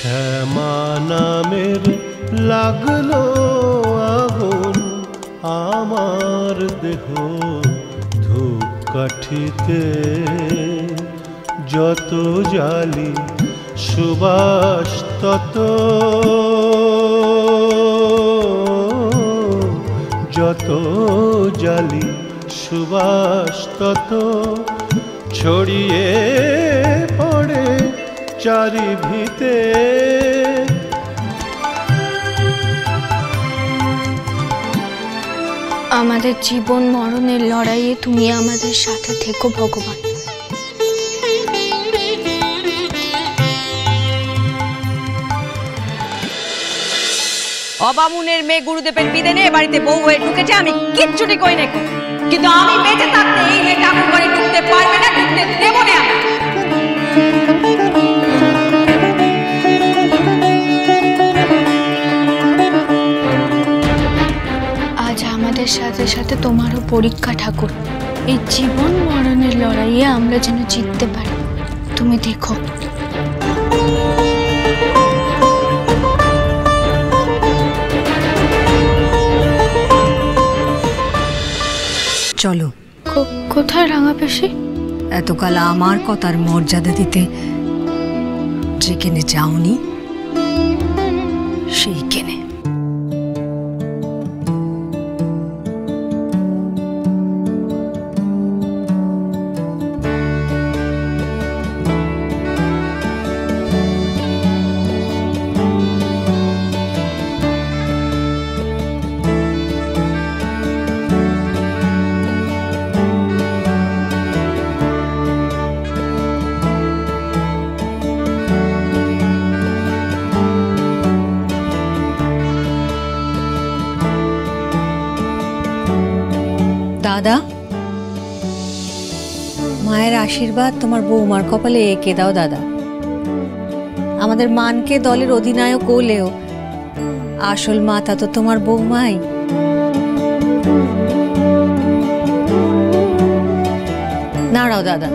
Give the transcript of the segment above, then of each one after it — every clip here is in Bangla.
শ্যামা নামের লাগলো আগুন আমার দেহ ধূপকাঠিতে, যত জালি সুবাস তত, যত জালি সুবাস তত ছড়িয়ে পড়ে চারিভিতে। আমাদের জীবন মরণের লড়াইয়ে তুমি আমাদের সাথে থেকো ভগবান। অবামুনের মেয়ে গুরুদেবের বিদেনে বাড়িতে বউ হয়ে ঢুকেছে, আমি কিচ্ছুটি কই না, কিন্তু আমি বেঁচে থাকতে এই মেয়ে ঠাকুর ঘরে ঢুকতে পারবে না, ঢুকতে দেবো না। আজ আমাদের সাথে সাথে তোমারও পরীক্ষা ঠাকুর। এই জীবন মরণের লড়াইয়ে আমরা যেন জিততে পারি, তুমি দেখো। চলো। কোথায় রাঙা পেশি? এতকাল আমার কথার মর্যাদা দিতে যেখানে যাওনি সেইখানে। দাদা, মায়ের আশীর্বাদ তোমার বৌমার কপালে এঁকে দাও দাদা। আমাদের মানকে দলের অধিনায়ক হলেও আসল মাতা তো তোমার বৌমাই। দাঁড়াও দাদা।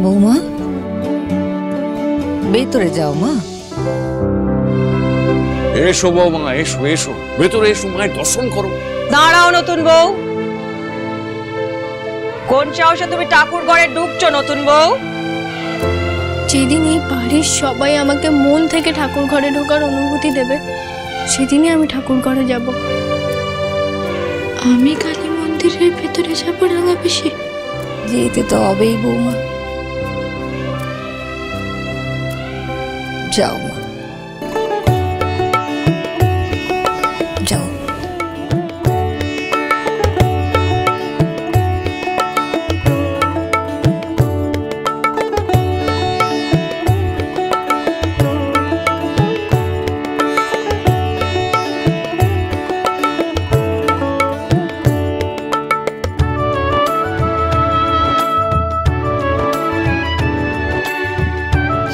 বৌমা, ভেতরে যাও মা। এসো বৌমা, এসো এসো, ভেতরে এসো, মায়ের দর্শন করো। দাঁড়াও নতুন বউ, কোন সাহসে তুমি ঠাকুর ঘরে ঢুকছো নতুন বউ? যেদিন এই বাড়ির সবাই আমাকে মন থেকে ঠাকুর ঘরে ঢোকার অনুভূতি দেবে, সেদিনই আমি ঠাকুর ঘরে যাব। আমি কালী মন্দিরের ভেতরে যাবো রাঙা পেশি? যেতে তো হবেই বৌমা, যাও মা যাও।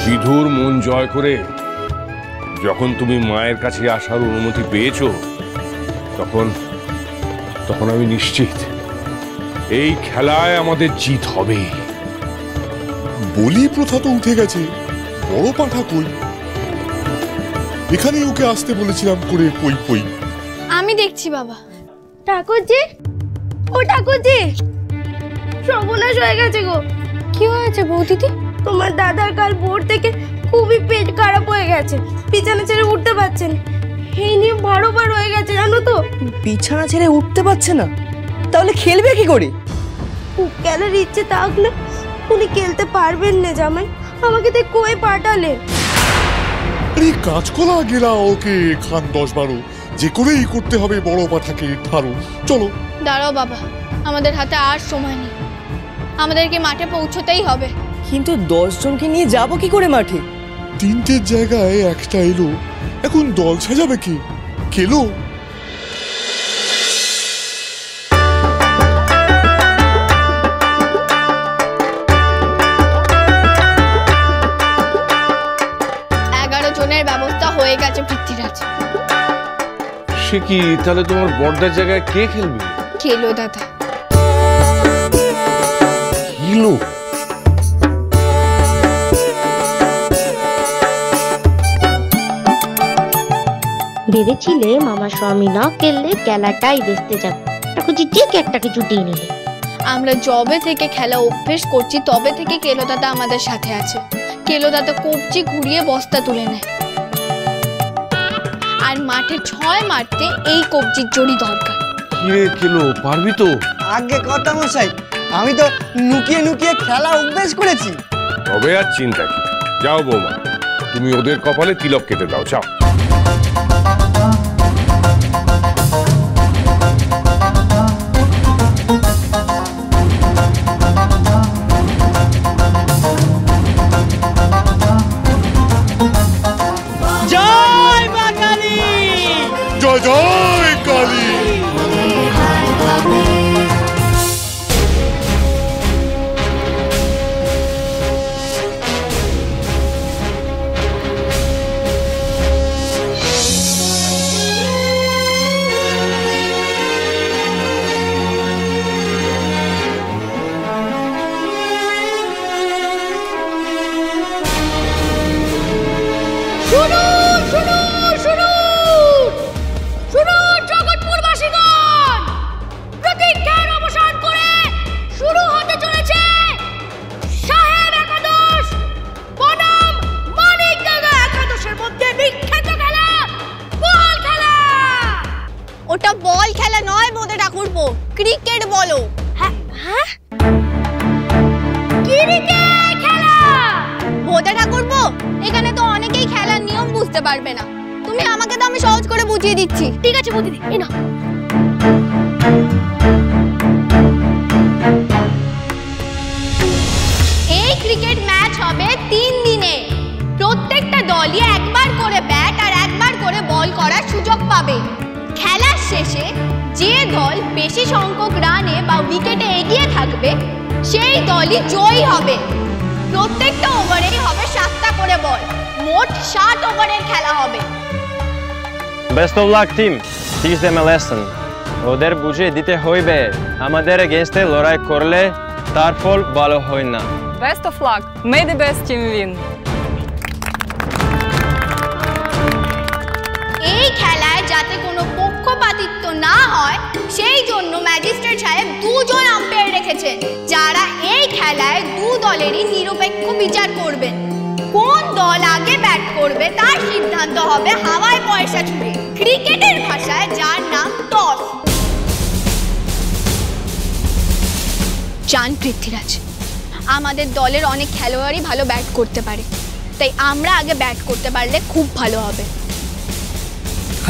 সিধুর মন জয় করে যখন তুমি মায়ের কাছে আসার অনুমতি পেয়েছো, তখন আমি নিশ্চিত এই খেলায় আমাদের জিত হবে। বলি প্রথা তো উঠে গেছে, বড় পাঠা কই? এখানেই ওকে আসতে বলেছিলাম করে কই কই। আমি দেখছি বাবা। ঠাকুরজি, ও ঠাকুরজি, সর্বনাশ হয়ে গেছে গো। কি হয়েছে বৌদিদি? তোমার দাদার কাল ভোর থেকে খুবই পেট খারাপ হয়ে গেছে, বিছানা ছেড়ে উঠতে পারছেন। এই নিয়ে বারবার হয়ে গেছে জানো তো। বিছানা ছেড়ে উঠতে পারছে না, তাহলে খেলবে কি করে? খেলার ইচ্ছে থাকলে উনি খেলতে পারবেন না জামাই, আমাকে তো কই পাঠালে। আরে কাঁচকলা গেলা ওকে খান 10-12, যে করেই করতে হবে বড় পাঠাকে ঠারো। চলো। দাঁড়াও বাবা, আমাদের হাতে আর সময় নেই, আমাদেরকে মাঠে পৌঁছতেই হবে। কিন্তু 10 জনকে নিয়ে যাব কি করে মাঠে? 3টের জায়গায় একটা এলো, এখন দল সাজাবে কি? খেলো। জনের ব্যবস্থা হয়ে গেছে পৃথ্বীরাজ। সে কি, তাহলে তোমার বড়দার জায়গায় কে খেলবে? খেলো দাদা। খেলো? ভেবেছিলে মামা স্বামী না খেললে খেলাটাই বেসতে যাবে, ঠাকুরজি ঠিক একটা কিছু দিয়ে নিলে। আমরা যবে থেকে খেলা অভ্যেস করছি তবে থেকে কেলো দাদা আমাদের সাথে আছে। কেলো দাদা কবজি ঘুরিয়ে বস্তা তুলে নেয়, আর মাঠে 6 মারতে এই কবজির জড়ি দরকার। কিরে কেলো, পারবি তো? আগে কথা মশাই, আমি তো লুকিয়ে লুকিয়ে খেলা অভ্যেস করেছি। তবে আর চিন্তা কি, যাও বৌমা, তুমি ওদের কপালে তিলক কেটে দাও, যাও। জয় মা কালী, জয় জয় কালী। জগৎপুরবাসীগণ, প্রতীক্ষার অবসান করে শুরু হতে চলেছে সাহেব একাদশ বনাম মানিকদাদা একাদশের মধ্যে বিখ্যাত খেলা বল খেলা। ওটা বল খেলা নয় বোধে ঠাকুরপো, ক্রিকেট বলো। হ্যাঁ, ক্রিকেট খেলা বোধে ঠাকুরপো। এখানে তো অনেকেই খেলার নিয়ম বুঝতে পারবে না, তুমি আমাকে তো আমি সহজ করে বুঝিয়ে দিচ্ছি। ঠিক আছে বুঝিয়ে দিই না। এই ক্রিকেট ম্যাচ হবে 3 দিনে। প্রত্যেকটা দলই একবার করে ব্যাট আর একবার করে বল করার সুযোগ পাবে। খেলার শেষে যে দল বেশি সংখ্যক রানে বা উইকেটে এগিয়ে থাকবে সেই দলই জয়ী হবে। প্রত্যেকটা ওভারেই হবে 7টা করে বল, মোট 60 ওভারের খেলা হবে। Best of luck team, teach them a lesson. ওদের বুঝিয়ে দিতে হইবে আমাদের এগেইনস্টে লড়াই করলে তার ফল ভালো হয় না। Best of luck, May the best team win. এই খেলায় যাতে কোনো পক্ষপাতিত্ব না হয় সেই জন্য ম্যাজিস্ট্রেট সাহেব 2 জন আম্পায়ার রেখেছেন, যারা এই খেলায় 2 দলেরই নিরপেক্ষ বিচার করবেন। কোন দল আগে ব্যাট করবে তার সিদ্ধান্ত হবে হাওয়ায় পয়সা ছুড়ে, ক্রিকেটের ভাষায় যার নাম টস। জান পৃথ্বীরাজ, আমাদের দলের অনেক খেলোয়াড়ই ভালো ব্যাট করতে পারে, তাই আমরা আগে ব্যাট করতে পারলে খুব ভালো হবে।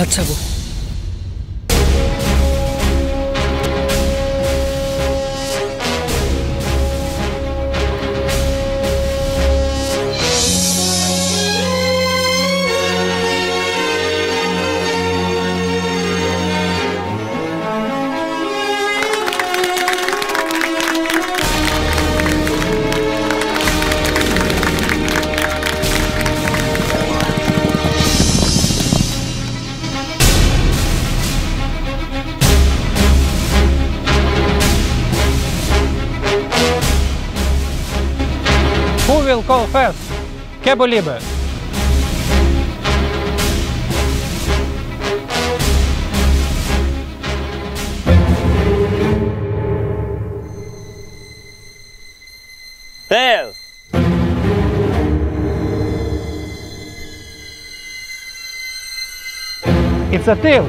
আচ্ছা গো। Who will call first? Кебо Либе. Tails. It's a tail.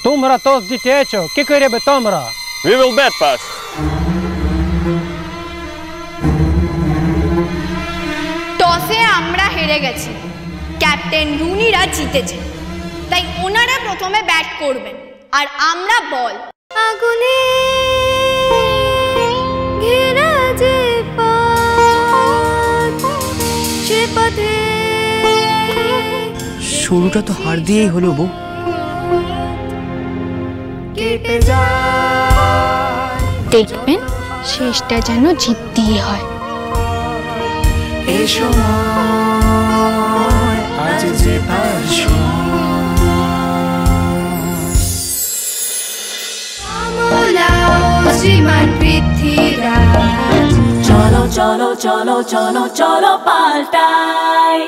Tumra tos ditecho, kikerebe tomra. We will bet pass. টসে আমরা হেরে গেছি, ক্যাপ্টেন রুনিরা জিতেছে, তাই ওনারা প্রথমে ব্যাট করবেন আর আমরা বল। আগুনে ঘেরা যে পথ, সে পথে। শুরুটা তো হার দিয়েই হলো বউ। দেখবেন শেষটা যেন জিত দিয়ে হয়। শ্রীমান পৃথ্বীরাজ, চলো চলো চলো চলো চলো পাল্টাই।